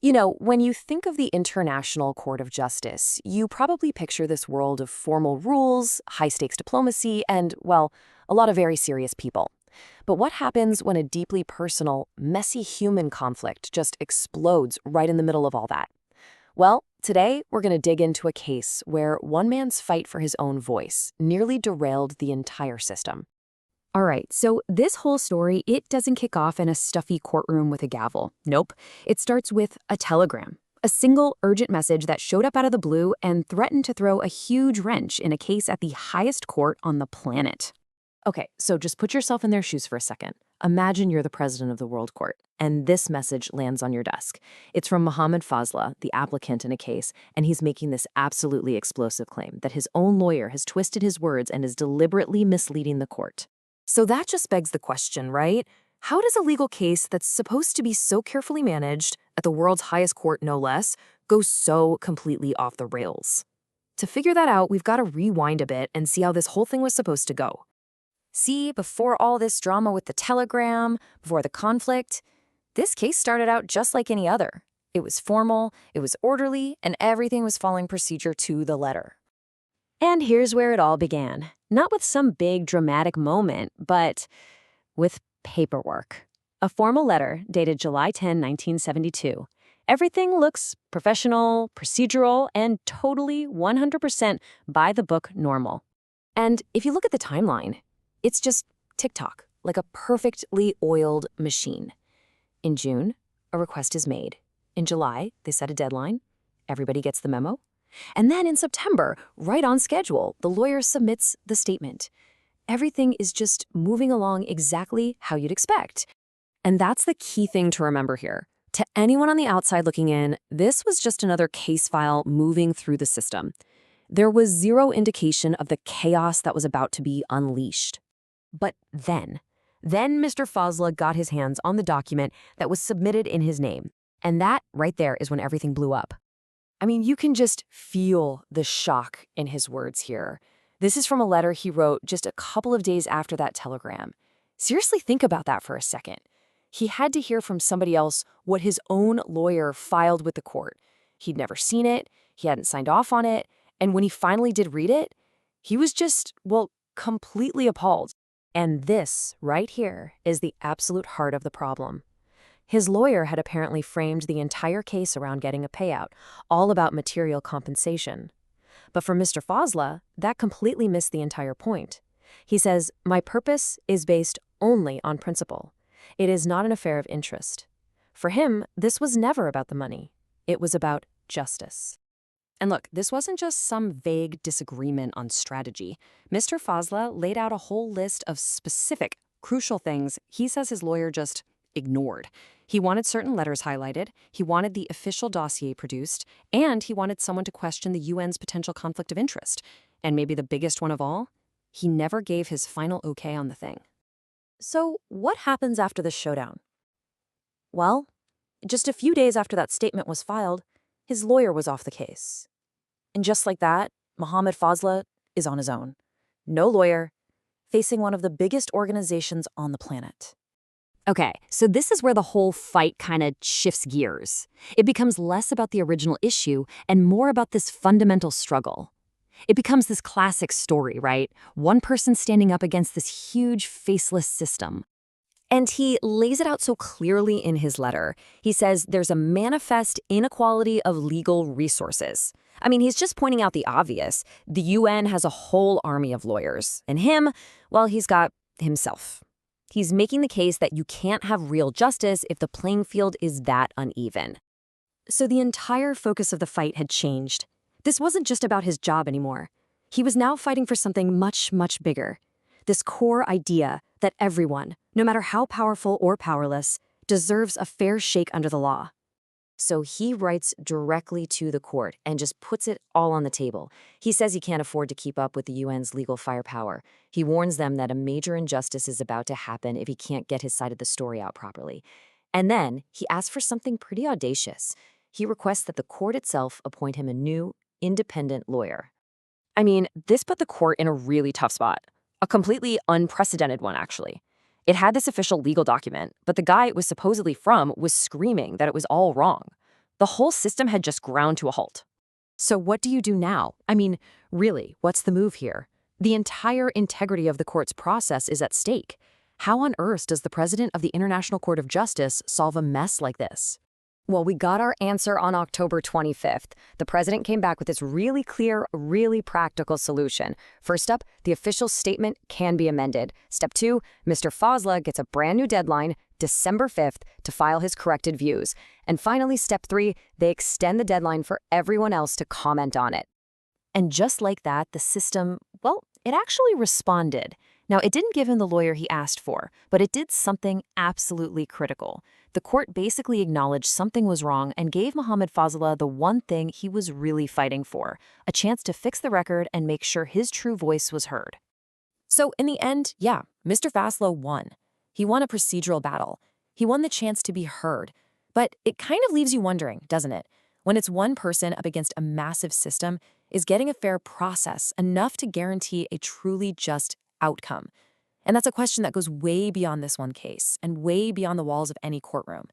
You know, when you think of the International Court of Justice, you probably picture this world of formal rules, high-stakes diplomacy, and, well, a lot of very serious people. But what happens when a deeply personal, messy human conflict just explodes right in the middle of all that? Well, today we're going to dig into a case where one man's fight for his own voice nearly derailed the entire system. All right, so this whole story, it doesn't kick off in a stuffy courtroom with a gavel. Nope. It starts with a telegram, a single urgent message that showed up out of the blue and threatened to throw a huge wrench in a case at the highest court on the planet. Okay, so just put yourself in their shoes for a second. Imagine you're the president of the World Court, and this message lands on your desk. It's from Mohammed Fazla, the applicant in a case, and he's making this absolutely explosive claim that his own lawyer has twisted his words and is deliberately misleading the court. So that just begs the question, right? How does a legal case that's supposed to be so carefully managed, at the world's highest court no less, go so completely off the rails? To figure that out, we've got to rewind a bit and see how this whole thing was supposed to go. See, before all this drama with the telegram, before the conflict, this case started out just like any other. It was formal, it was orderly, and everything was following procedure to the letter. And here's where it all began. Not with some big dramatic moment, but with paperwork. A formal letter dated July 10, 1972. Everything looks professional, procedural, and totally 100% by the book normal. And if you look at the timeline, it's just tick-tock, like a perfectly oiled machine. In June, a request is made. In July, they set a deadline. Everybody gets the memo. And then in September, right on schedule, the lawyer submits the statement. Everything is just moving along exactly how you'd expect. And that's the key thing to remember here. To anyone on the outside looking in, this was just another case file moving through the system. There was zero indication of the chaos that was about to be unleashed. But then Mr. Fazla got his hands on the document that was submitted in his name. And that right there is when everything blew up. I mean, you can just feel the shock in his words here. This is from a letter he wrote just a couple of days after that telegram. Seriously, think about that for a second. He had to hear from somebody else what his own lawyer filed with the court. He'd never seen it, he hadn't signed off on it, and when he finally did read it, he was just, well, completely appalled. And this, right here, is the absolute heart of the problem. His lawyer had apparently framed the entire case around getting a payout, all about material compensation. But for Mr. Fazla, that completely missed the entire point. He says, "My purpose is based only on principle. It is not an affair of interest." For him, this was never about the money. It was about justice. And look, this wasn't just some vague disagreement on strategy. Mr. Fazla laid out a whole list of specific, crucial things he says his lawyer just ignored. He wanted certain letters highlighted, he wanted the official dossier produced, and he wanted someone to question the UN's potential conflict of interest. And maybe the biggest one of all, he never gave his final okay on the thing. So what happens after the showdown? Well, just a few days after that statement was filed, his lawyer was off the case. And just like that, Mohammed Fazla is on his own. No lawyer, facing one of the biggest organizations on the planet. Okay, so this is where the whole fight kind of shifts gears. It becomes less about the original issue and more about this fundamental struggle. It becomes this classic story, right? One person standing up against this huge, faceless system. And he lays it out so clearly in his letter. He says there's a manifest inequality of legal resources. I mean, he's just pointing out the obvious. The UN has a whole army of lawyers. And him, well, he's got himself. He's making the case that you can't have real justice if the playing field is that uneven. So the entire focus of the fight had changed. This wasn't just about his job anymore. He was now fighting for something much, much bigger. This core idea that everyone, no matter how powerful or powerless, deserves a fair shake under the law. So he writes directly to the court and just puts it all on the table. He says he can't afford to keep up with the UN's legal firepower. He warns them that a major injustice is about to happen if he can't get his side of the story out properly. And then he asks for something pretty audacious. He requests that the court itself appoint him a new, independent lawyer. I mean, this put the court in a really tough spot. A completely unprecedented one, actually. It had this official legal document, but the guy it was supposedly from was screaming that it was all wrong. The whole system had just ground to a halt. So what do you do now? I mean, really, what's the move here? The entire integrity of the court's process is at stake. How on earth does the president of the International Court of Justice solve a mess like this? Well, we got our answer on October 25th. The president came back with this really clear, really practical solution. First up, the official statement can be amended. Step 2, Mr. Fosla gets a brand new deadline, December 5th, to file his corrected views. And finally, step 3, they extend the deadline for everyone else to comment on it. And just like that, the system, well, it actually responded. Now, it didn't give him the lawyer he asked for, but it did something absolutely critical. The court basically acknowledged something was wrong and gave Mohammed Fazlullah the one thing he was really fighting for, a chance to fix the record and make sure his true voice was heard. So in the end, yeah, Mr. Fazlullah won. He won a procedural battle. He won the chance to be heard. But it kind of leaves you wondering, doesn't it? When it's one person up against a massive system, is getting a fair process enough to guarantee a truly just outcome? And that's a question that goes way beyond this one case and way beyond the walls of any courtroom.